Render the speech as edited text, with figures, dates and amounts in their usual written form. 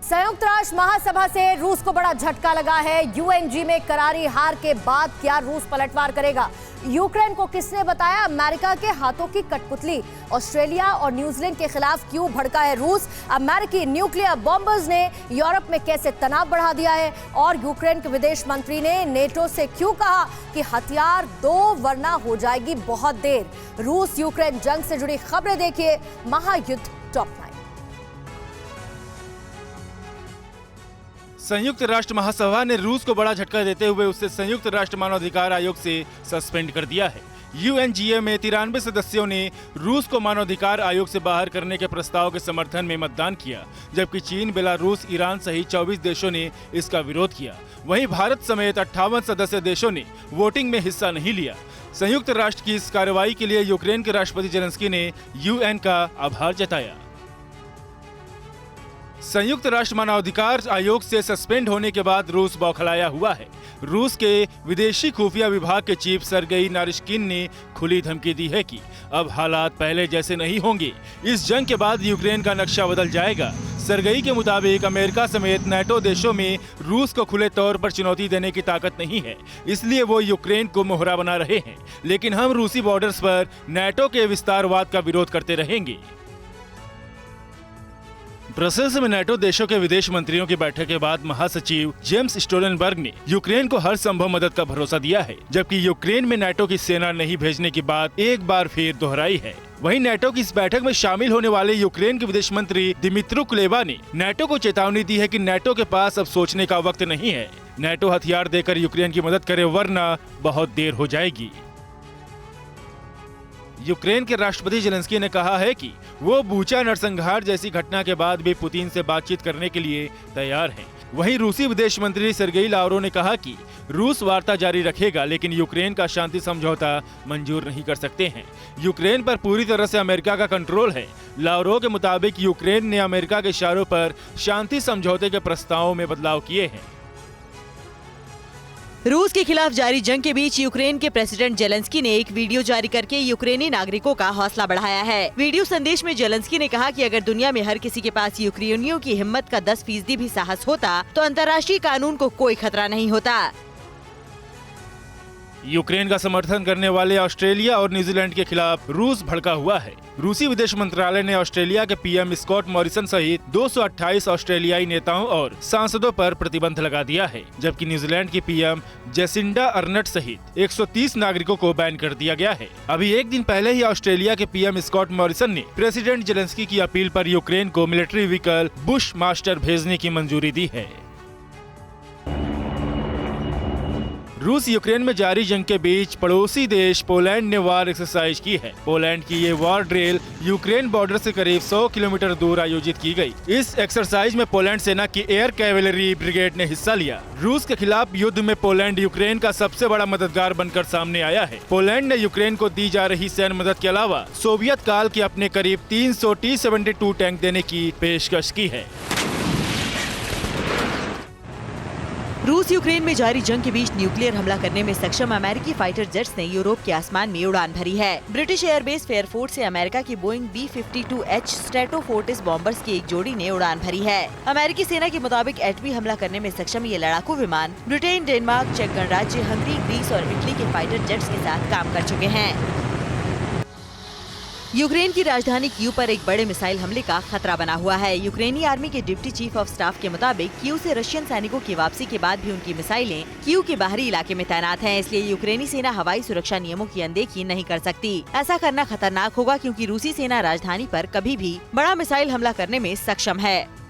संयुक्त राष्ट्र महासभा से रूस को बड़ा झटका लगा है। यूएनजी में करारी हार के बाद क्या रूस पलटवार करेगा? यूक्रेन को किसने बताया अमेरिका के हाथों की कठपुतली? ऑस्ट्रेलिया और न्यूजीलैंड के खिलाफ क्यों भड़का है रूस? अमेरिकी न्यूक्लियर बॉम्बर्स ने यूरोप में कैसे तनाव बढ़ा दिया है? और यूक्रेन के विदेश मंत्री ने नेटो से क्यों कहा कि हथियार दो वरना हो जाएगी बहुत देर? रूस यूक्रेन जंग से जुड़ी खबरें देखिए महायुद्ध टॉप 9। संयुक्त राष्ट्र महासभा ने रूस को बड़ा झटका देते हुए उसे संयुक्त राष्ट्र मानवाधिकार आयोग से सस्पेंड कर दिया है। यूएनजीए में 93 सदस्यों ने रूस को मानवाधिकार आयोग से बाहर करने के प्रस्ताव के समर्थन में मतदान किया, जबकि चीन, बेलारूस, ईरान सहित 24 देशों ने इसका विरोध किया। वहीं भारत समेत 58 सदस्य देशों ने वोटिंग में हिस्सा नहीं लिया। संयुक्त राष्ट्र की इस कार्रवाई के लिए यूक्रेन के राष्ट्रपति जेलेंस्की ने यूएन का आभार जताया। संयुक्त राष्ट्र मानवाधिकार आयोग से सस्पेंड होने के बाद रूस बौखलाया हुआ है। रूस के विदेशी खुफिया विभाग के चीफ सरगेई नारिश्किन ने खुली धमकी दी है कि अब हालात पहले जैसे नहीं होंगे। इस जंग के बाद यूक्रेन का नक्शा बदल जाएगा। सरगेई के मुताबिक अमेरिका समेत नाटो देशों में रूस को खुले तौर पर चुनौती देने की ताकत नहीं है, इसलिए वो यूक्रेन को मोहरा बना रहे हैं। लेकिन हम रूसी बॉर्डर्स पर नाटो के विस्तारवाद का विरोध करते रहेंगे। ब्रसेल्स में नाटो देशों के विदेश मंत्रियों की बैठक के बाद महासचिव जेम्स स्टोलनबर्ग ने यूक्रेन को हर संभव मदद का भरोसा दिया है, जबकि यूक्रेन में नाटो की सेना नहीं भेजने की बात एक बार फिर दोहराई है। वहीं नाटो की इस बैठक में शामिल होने वाले यूक्रेन के विदेश मंत्री दिमित्रो कुलेबा ने नाटो को चेतावनी दी है कि नाटो के पास अब सोचने का वक्त नहीं है। नाटो हथियार देकर यूक्रेन की मदद करे वरना बहुत देर हो जाएगी। यूक्रेन के राष्ट्रपति जेलेंस्की ने कहा है कि वो बूचा नरसंहार जैसी घटना के बाद भी पुतिन से बातचीत करने के लिए तैयार हैं। वहीं रूसी विदेश मंत्री सर्गेई लावरोव ने कहा कि रूस वार्ता जारी रखेगा, लेकिन यूक्रेन का शांति समझौता मंजूर नहीं कर सकते हैं। यूक्रेन पर पूरी तरह से अमेरिका का कंट्रोल है। लावरोव के मुताबिक यूक्रेन ने अमेरिका के इशारों पर शांति समझौते के प्रस्तावों में बदलाव किए हैं। रूस के खिलाफ जारी जंग के बीच यूक्रेन के प्रेसिडेंट जेलेंस्की ने एक वीडियो जारी करके यूक्रेनी नागरिकों का हौसला बढ़ाया है। वीडियो संदेश में जेलेंस्की ने कहा कि अगर दुनिया में हर किसी के पास यूक्रेनियों की हिम्मत का 10% भी साहस होता तो अंतर्राष्ट्रीय कानून को कोई खतरा नहीं होता। यूक्रेन का समर्थन करने वाले ऑस्ट्रेलिया और न्यूजीलैंड के खिलाफ रूस भड़का हुआ है। रूसी विदेश मंत्रालय ने ऑस्ट्रेलिया के पीएम स्कॉट मॉरिसन सहित 228 ऑस्ट्रेलियाई नेताओं और सांसदों पर प्रतिबंध लगा दिया है, जबकि न्यूजीलैंड की पीएम जेसिंडा अर्नट सहित 130 नागरिकों को बैन कर दिया गया है। अभी एक दिन पहले ही ऑस्ट्रेलिया के पीएम स्कॉट मॉरिसन ने प्रेसिडेंट जेलेंस्की की अपील पर यूक्रेन को मिलिट्री व्हीकल बुश मास्टर भेजने की मंजूरी दी है। रूस यूक्रेन में जारी जंग के बीच पड़ोसी देश पोलैंड ने वार एक्सरसाइज की है। पोलैंड की ये वार ड्रिल यूक्रेन बॉर्डर से करीब 100 किलोमीटर दूर आयोजित की गई। इस एक्सरसाइज में पोलैंड सेना की एयर कैवेलरी ब्रिगेड ने हिस्सा लिया। रूस के खिलाफ युद्ध में पोलैंड यूक्रेन का सबसे बड़ा मददगार बनकर सामने आया है। पोलैंड ने यूक्रेन को दी जा रही सैन्य मदद के अलावा सोवियत काल के अपने करीब 300 T-72 टैंक देने की पेशकश की है। रूस यूक्रेन में जारी जंग के बीच न्यूक्लियर हमला करने में सक्षम अमेरिकी फाइटर जेट्स ने यूरोप के आसमान में उड़ान भरी है। ब्रिटिश एयरबेस फेयरफोर्ट से अमेरिका की बोइंग B-52H स्ट्रेटोफोर्टिस बॉम्बर्स की एक जोड़ी ने उड़ान भरी है। अमेरिकी सेना के मुताबिक एटमी हमला करने में सक्षम ये लड़ाकू विमान ब्रिटेन, डेनमार्क, चेक गणराज्य, हंगरी, ग्रीस और इटली के फाइटर जेट्स के साथ काम कर चुके हैं। यूक्रेन की राजधानी कीव पर एक बड़े मिसाइल हमले का खतरा बना हुआ है। यूक्रेनी आर्मी के डिप्टी चीफ ऑफ स्टाफ के मुताबिक कीव से रशियन सैनिकों की वापसी के बाद भी उनकी मिसाइलें कीव के बाहरी इलाके में तैनात हैं, इसलिए यूक्रेनी सेना हवाई सुरक्षा नियमों की अनदेखी नहीं कर सकती। ऐसा करना खतरनाक होगा क्योंकि रूसी सेना राजधानी पर कभी भी बड़ा मिसाइल हमला करने में सक्षम है।